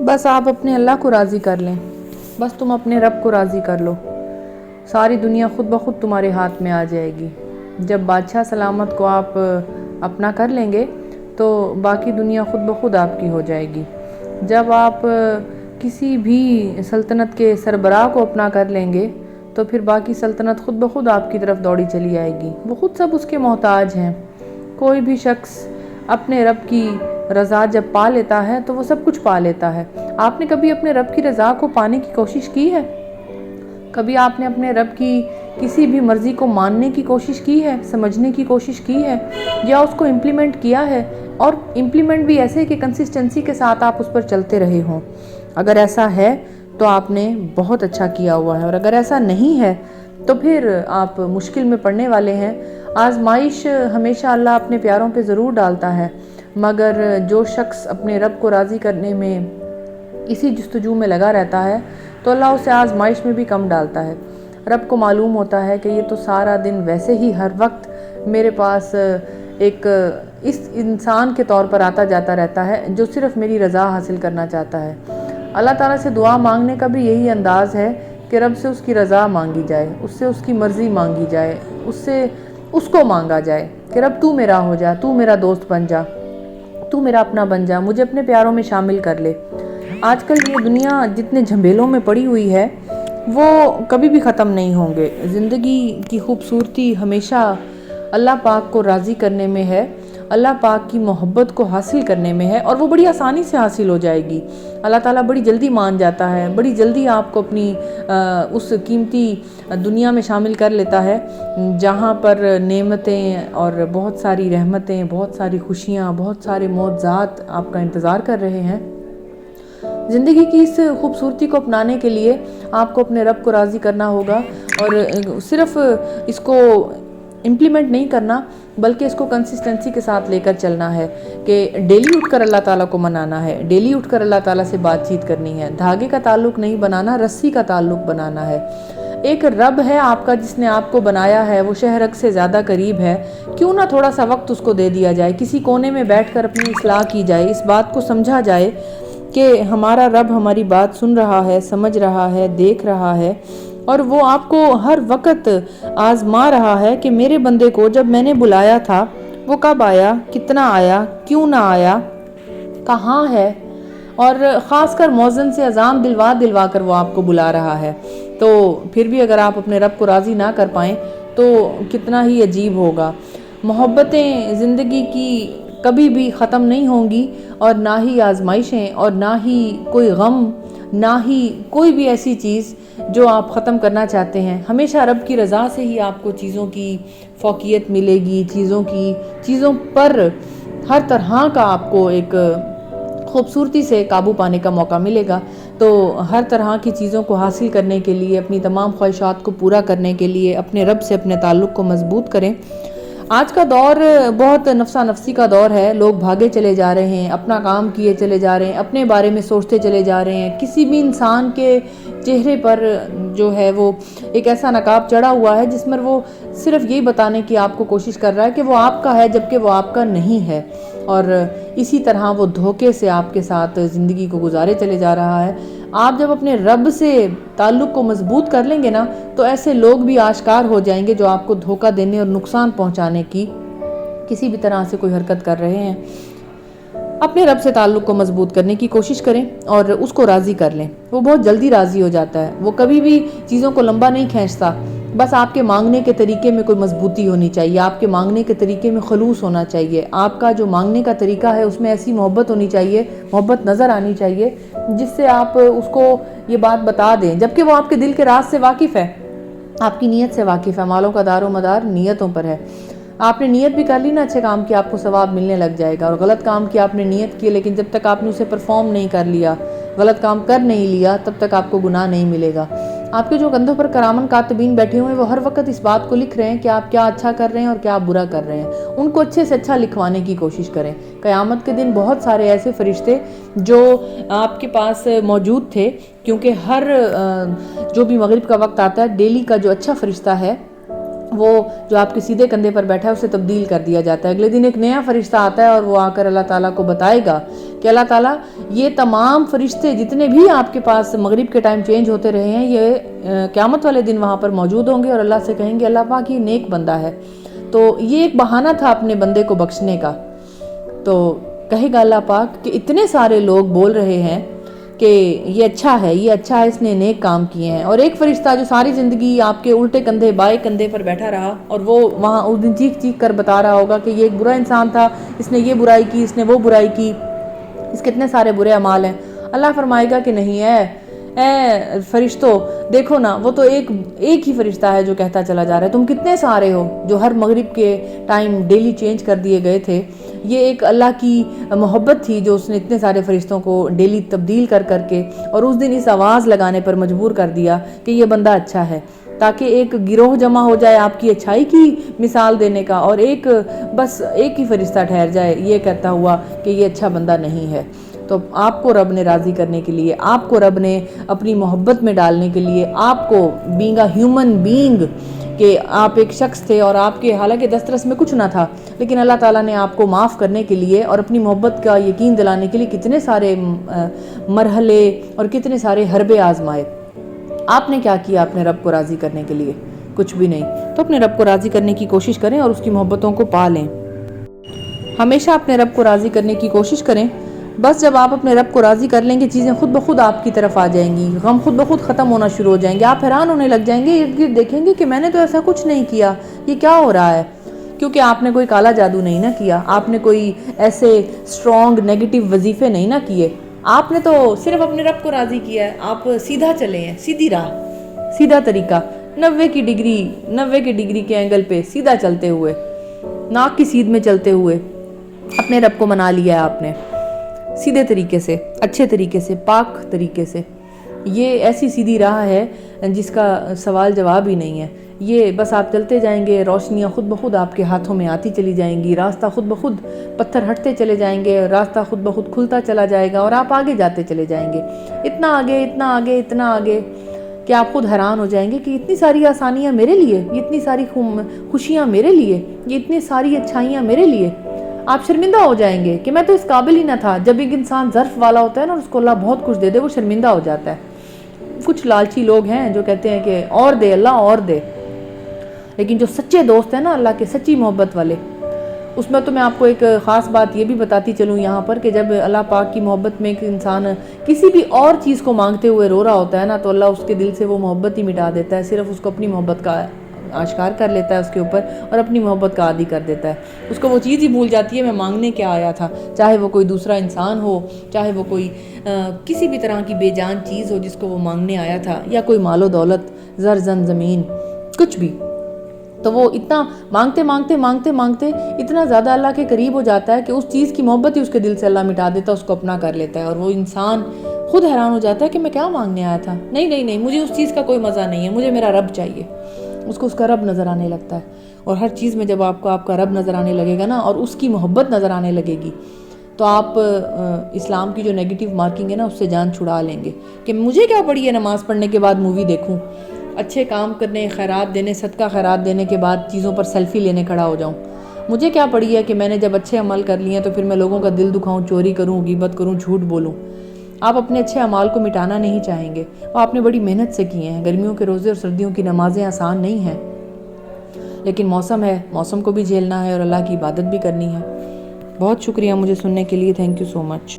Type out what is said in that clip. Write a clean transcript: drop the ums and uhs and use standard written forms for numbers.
بس آپ اپنے اللہ کو راضی کر لیں، بس تم اپنے رب کو راضی کر لو، ساری دنیا خود بخود تمہارے ہاتھ میں آ جائے گی۔ جب بادشاہ سلامت کو آپ اپنا کر لیں گے تو باقی دنیا خود بخود آپ کی ہو جائے گی۔ جب آپ کسی بھی سلطنت کے سربراہ کو اپنا کر لیں گے تو پھر باقی سلطنت خود بخود آپ کی طرف دوڑی چلی آئے گی، وہ خود سب اس کے محتاج ہیں۔ کوئی بھی شخص اپنے رب کی رضا جب پا لیتا ہے تو وہ سب کچھ پا لیتا ہے۔ آپ نے کبھی اپنے رب کی رضا کو پانے کی کوشش کی ہے؟ کبھی آپ نے اپنے رب کی کسی بھی مرضی کو ماننے کی کوشش کی ہے، سمجھنے کی کوشش کی ہے، یا اس کو امپلیمنٹ کیا ہے؟ اور امپلیمنٹ بھی ایسے کہ کنسسٹنسی کے ساتھ آپ اس پر چلتے رہے ہوں۔ اگر ایسا ہے تو آپ نے بہت اچھا کیا ہوا ہے، اور اگر ایسا نہیں ہے تو پھر آپ مشکل میں پڑنے والے ہیں۔ آزمائش ہمیشہ اللہ اپنے پیاروں پہ ضرور ڈالتا ہے، مگر جو شخص اپنے رب کو راضی کرنے میں اسی جستجو میں لگا رہتا ہے تو اللہ اسے آزمائش میں بھی کم ڈالتا ہے۔ رب کو معلوم ہوتا ہے کہ یہ تو سارا دن ویسے ہی ہر وقت میرے پاس ایک اس انسان کے طور پر آتا جاتا رہتا ہے جو صرف میری رضا حاصل کرنا چاہتا ہے۔ اللہ تعالیٰ سے دعا مانگنے کا بھی یہی انداز ہے کہ رب سے اس کی رضا مانگی جائے، اس سے اس کی مرضی مانگی جائے، اس کو مانگا جائے کہ رب تو میرا ہو جا، تو میرا دوست بن جا، تو میرا اپنا بن جا، مجھے اپنے پیاروں میں شامل کر لے۔ آج کل یہ دنیا جتنے جھنبیلوں میں پڑی ہوئی ہے وہ کبھی بھی ختم نہیں ہوں گے۔ زندگی کی خوبصورتی ہمیشہ اللہ پاک کو راضی کرنے میں ہے، اللہ پاک کی محبت کو حاصل کرنے میں ہے، اور وہ بڑی آسانی سے حاصل ہو جائے گی۔ اللہ تعالیٰ بڑی جلدی مان جاتا ہے، بڑی جلدی آپ کو اپنی اس قیمتی دنیا میں شامل کر لیتا ہے جہاں پر نعمتیں اور بہت ساری رحمتیں، بہت ساری خوشیاں، بہت سارے معجزات آپ کا انتظار کر رہے ہیں۔ زندگی کی اس خوبصورتی کو اپنانے کے لیے آپ کو اپنے رب کو راضی کرنا ہوگا، اور صرف اس کو امپلیمنٹ نہیں کرنا بلکہ اس کو کنسسٹنسی کے ساتھ لے کر چلنا ہے کہ ڈیلی اٹھ کر اللہ تعالیٰ کو منانا ہے، ڈیلی اٹھ کر اللہ تعالیٰ سے بات چیت کرنی ہے، دھاگے کا تعلق نہیں بنانا، رسی کا تعلق بنانا ہے۔ ایک رب ہے آپ کا جس نے آپ کو بنایا ہے، وہ شہرک سے زیادہ قریب ہے، کیوں نہ تھوڑا سا وقت اس کو دے دیا جائے، کسی کونے میں بیٹھ کر اپنی اصلاح کی جائے، اس بات کو سمجھا جائے کہ ہمارا رب ہماری بات سن رہا ہے، سمجھ رہا ہے، دیکھ رہا ہے، اور وہ آپ کو ہر وقت آزما رہا ہے کہ میرے بندے کو جب میں نے بلایا تھا وہ کب آیا، کتنا آیا، کیوں نہ آیا، کہاں ہے، اور خاص کر مؤذن سے اذان دلوا کر وہ آپ کو بلا رہا ہے۔ تو پھر بھی اگر آپ اپنے رب کو راضی نہ کر پائیں تو کتنا ہی عجیب ہوگا۔ محبتیں زندگی کی کبھی بھی ختم نہیں ہوں گی، اور نہ ہی آزمائشیں، اور نہ ہی کوئی غم، نہ ہی کوئی بھی ایسی چیز جو آپ ختم کرنا چاہتے ہیں۔ ہمیشہ رب کی رضا سے ہی آپ کو چیزوں کی فوقیت ملے گی، چیزوں پر ہر طرح کا آپ کو ایک خوبصورتی سے قابو پانے کا موقع ملے گا۔ تو ہر طرح کی چیزوں کو حاصل کرنے کے لیے، اپنی تمام خواہشات کو پورا کرنے کے لیے اپنے رب سے اپنے تعلق کو مضبوط کریں۔ آج کا دور بہت نفسا نفسی کا دور ہے، لوگ بھاگے چلے جا رہے ہیں، اپنا کام کیے چلے جا رہے ہیں، اپنے بارے میں سوچتے چلے جا رہے ہیں۔ کسی بھی انسان کے چہرے پر جو ہے وہ ایک ایسا نقاب چڑھا ہوا ہے جس میں وہ صرف یہی بتانے کی آپ کو کوشش کر رہا ہے کہ وہ آپ کا ہے جبکہ وہ آپ کا نہیں ہے، اور اسی طرح وہ دھوکے سے آپ کے ساتھ زندگی کو گزارے چلے جا رہا ہے۔ آپ جب اپنے رب سے تعلق کو مضبوط کر لیں گے نا تو ایسے لوگ بھی آشکار ہو جائیں گے جو آپ کو دھوکہ دینے اور نقصان پہنچانے کی کسی بھی طرح سے کوئی حرکت کر رہے ہیں۔ اپنے رب سے تعلق کو مضبوط کرنے کی کوشش کریں اور اس کو راضی کر لیں، وہ بہت جلدی راضی ہو جاتا ہے، وہ کبھی بھی چیزوں کو لمبا نہیں کھینچتا۔ بس آپ کے مانگنے کے طریقے میں کوئی مضبوطی ہونی چاہیے، آپ کے مانگنے کے طریقے میں خلوص ہونا چاہیے، آپ کا جو مانگنے کا طریقہ ہے اس میں ایسی محبت ہونی چاہیے، محبت نظر آنی چاہیے جس سے آپ اس کو یہ بات بتا دیں، جبکہ وہ آپ کے دل کے راز سے واقف ہے، آپ کی نیت سے واقف ہے۔ مالوں کا دار و مدار نیتوں پر ہے۔ آپ نے نیت بھی کر لی نا اچھے کام کی، آپ کو ثواب ملنے لگ جائے گا، اور غلط کام کی آپ نے نیت کی لیکن جب تک آپ نے اسے پرفارم نہیں کر لیا، غلط کام کر نہیں لیا، تب تک آپ کو گناہ نہیں ملے گا۔ آپ کے جو کندھوں پر کرامن کاتبین بیٹھے ہوئے ہیں وہ ہر وقت اس بات کو لکھ رہے ہیں کہ آپ کیا اچھا کر رہے ہیں اور کیا آپ برا کر رہے ہیں، ان کو اچھے سے اچھا لکھوانے کی کوشش کریں۔ قیامت کے دن بہت سارے ایسے فرشتے جو آپ کے پاس موجود تھے، کیونکہ ہر جو بھی مغرب کا وقت آتا ہے ڈیلی کا جو اچھا فرشتہ ہے وہ جو آپ کے سیدھے کندھے پر بیٹھا ہے اسے تبدیل کر دیا جاتا ہے. اگلے دن ایک نیا فرشتہ آتا ہے اور وہ آ کر اللہ تعالیٰ کو بتائے گا کہ اللہ تعالیٰ یہ تمام فرشتے جتنے بھی آپ کے پاس مغرب کے ٹائم چینج ہوتے رہے ہیں یہ قیامت والے دن وہاں پر موجود ہوں گے اور اللہ سے کہیں گے اللہ پاک یہ نیک بندہ ہے. تو یہ ایک بہانہ تھا اپنے بندے کو بخشنے کا. تو کہے گا اللہ پاک کہ اتنے سارے لوگ بول رہے ہیں کہ یہ اچھا ہے اس نے نیک کام کیے ہیں. اور ایک فرشتہ جو ساری زندگی آپ کے الٹے کندھے بائیں کندھے پر بیٹھا رہا اور وہ وہاں اس دن چیخ چیخ کر بتا رہا ہوگا کہ یہ ایک برا انسان تھا, اس نے یہ برائی کی, اس نے وہ برائی کی, اس کے اتنے سارے برے اعمال ہیں. اللہ فرمائے گا کہ نہیں اے فرشتوں دیکھو نا, وہ تو ایک ہی فرشتہ ہے جو کہتا چلا جا رہا ہے, تم کتنے سارے ہو جو ہر مغرب کے ٹائم ڈیلی چینج کر دیے گئے تھے. یہ ایک اللہ کی محبت تھی جو اس نے اتنے سارے فرشتوں کو ڈیلی تبدیل کر کے اور اس دن اس آواز لگانے پر مجبور کر دیا کہ یہ بندہ اچھا ہے, تاکہ ایک گروہ جمع ہو جائے آپ کی اچھائی کی مثال دینے کا اور بس ایک ہی فرشتہ ٹھہر جائے یہ کہتا ہوا کہ یہ اچھا بندہ نہیں ہے. تو آپ کو رب نے راضی کرنے کے لیے, آپ کو رب نے اپنی محبت میں ڈالنے کے لیے, آپ کو بینگ اے ہیومن بینگ کہ آپ ایک شخص تھے اور آپ کے حالانکہ دسترس میں کچھ نہ تھا, لیکن اللہ تعالیٰ نے آپ کو معاف کرنے کے لیے اور اپنی محبت کا یقین دلانے کے لیے کتنے سارے مرحلے اور کتنے سارے حربے آزمائے. آپ نے کیا کیا اپنے رب کو راضی کرنے کے لیے؟ کچھ بھی نہیں. تو اپنے رب کو راضی کرنے کی کوشش کریں اور اس کی محبتوں کو پا لیں. ہمیشہ اپنے رب کو راضی کرنے کی کوشش کریں. بس جب آپ اپنے رب کو راضی کر لیں گے چیزیں خود بخود آپ کی طرف آ جائیں گی, غم خود بخود ختم ہونا شروع ہو جائیں گے. آپ حیران ہونے لگ جائیں گے, ارد گرد دیکھیں گے کہ میں نے تو ایسا کچھ نہیں کیا, یہ کیا ہو رہا ہے؟ کیونکہ آپ نے کوئی کالا جادو نہیں نہ کیا, آپ نے کوئی ایسے اسٹرانگ نیگیٹو وظیفے نہیں نہ کیے, آپ نے تو صرف اپنے رب کو راضی کیا ہے. آپ سیدھا چلے ہیں, سیدھی راہ, سیدھا طریقہ, 90 کی ڈگری کے اینگل پہ سیدھا چلتے ہوئے, ناک کی سیدھ میں چلتے ہوئے اپنے رب کو منا لیا ہے آپ نے, سیدھے طریقے سے, اچھے طریقے سے, پاک طریقے سے. یہ ایسی سیدھی راہ ہے جس کا سوال جواب ہی نہیں ہے. یہ بس آپ چلتے جائیں گے, روشنیاں خود بخود آپ کے ہاتھوں میں آتی چلی جائیں گی, راستہ خود بخود پتھر ہٹتے چلے جائیں گے, راستہ خود بخود کھلتا چلا جائے گا اور آپ آگے جاتے چلے جائیں گے, اتنا آگے اتنا آگے اتنا آگے کہ آپ خود حیران ہو جائیں گے کہ اتنی ساری آسانیاں میرے لیے, یہ اتنی ساری خوشیاں میرے لیے, یہ اتنی ساری اچھائیاں میرے لیے. آپ شرمندہ ہو جائیں گے کہ میں تو اس قابل ہی نہ تھا. جب ایک انسان ظرف والا ہوتا ہے نا اور اس کو اللہ بہت کچھ دے دے وہ شرمندہ ہو جاتا ہے. کچھ لالچی لوگ ہیں جو کہتے ہیں کہ اور دے اللہ اور دے, لیکن جو سچے دوست ہیں نا اللہ کے, سچی محبت والے, اس میں تو میں آپ کو ایک خاص بات یہ بھی بتاتی چلوں یہاں پر کہ جب اللہ پاک کی محبت میں ایک انسان کسی بھی اور چیز کو مانگتے ہوئے رو رہا ہوتا ہے نا تو اللہ اس کے دل سے وہ محبت ہی مٹا دیتا ہے, صرف اس کو اپنی محبت کا آشکار کر لیتا ہے اس کے اوپر اور اپنی محبت کا عادی کر دیتا ہے. اس کو وہ چیز ہی بھول جاتی ہے میں مانگنے کیا آیا تھا, چاہے وہ کوئی دوسرا انسان ہو, چاہے وہ کوئی کسی بھی طرح کی بے جان چیز ہو جس کو وہ مانگنے آیا تھا, یا کوئی مال و دولت, زر زن زمین, کچھ بھی. تو وہ اتنا مانگتے مانگتے مانگتے مانگتے اتنا زیادہ اللہ کے قریب ہو جاتا ہے کہ اس چیز کی محبت ہی اس کے دل سے اللہ مٹا دیتا ہے, اس کو اپنا کر لیتا ہے, اور وہ انسان خود حیران ہو جاتا ہے کہ میں کیا مانگنے آیا تھا. نہیں مجھے اس چیز کا کوئی مزہ نہیں ہے, مجھے میرا رب چاہیے. اس کو اس کا رب نظر آنے لگتا ہے, اور ہر چیز میں جب آپ کو آپ کا رب نظر آنے لگے گا نا اور اس کی محبت نظر آنے لگے گی تو آپ اسلام کی جو نیگیٹو مارکنگ ہے نا اس سے جان چھڑا لیں گے کہ مجھے کیا پڑی ہے نماز پڑھنے کے بعد مووی دیکھوں, اچھے کام کرنے, خیرات دینے, صدقہ خیرات دینے کے بعد چیزوں پر سیلفی لینے کھڑا ہو جاؤں. مجھے کیا پڑی ہے کہ میں نے جب اچھے عمل کر لیے ہیں تو پھر میں لوگوں کا دل دکھاؤں, چوری کروں, غیبت کروں, جھوٹ بولوں. آپ اپنے اچھے اعمال کو مٹانا نہیں چاہیں گے, وہ آپ نے بڑی محنت سے کیے ہیں. گرمیوں کے روزے اور سردیوں کی نمازیں آسان نہیں ہیں, لیکن موسم ہے, موسم کو بھی جھیلنا ہے اور اللہ کی عبادت بھی کرنی ہے. بہت شکریہ مجھے سننے کے لیے. Thank you so much.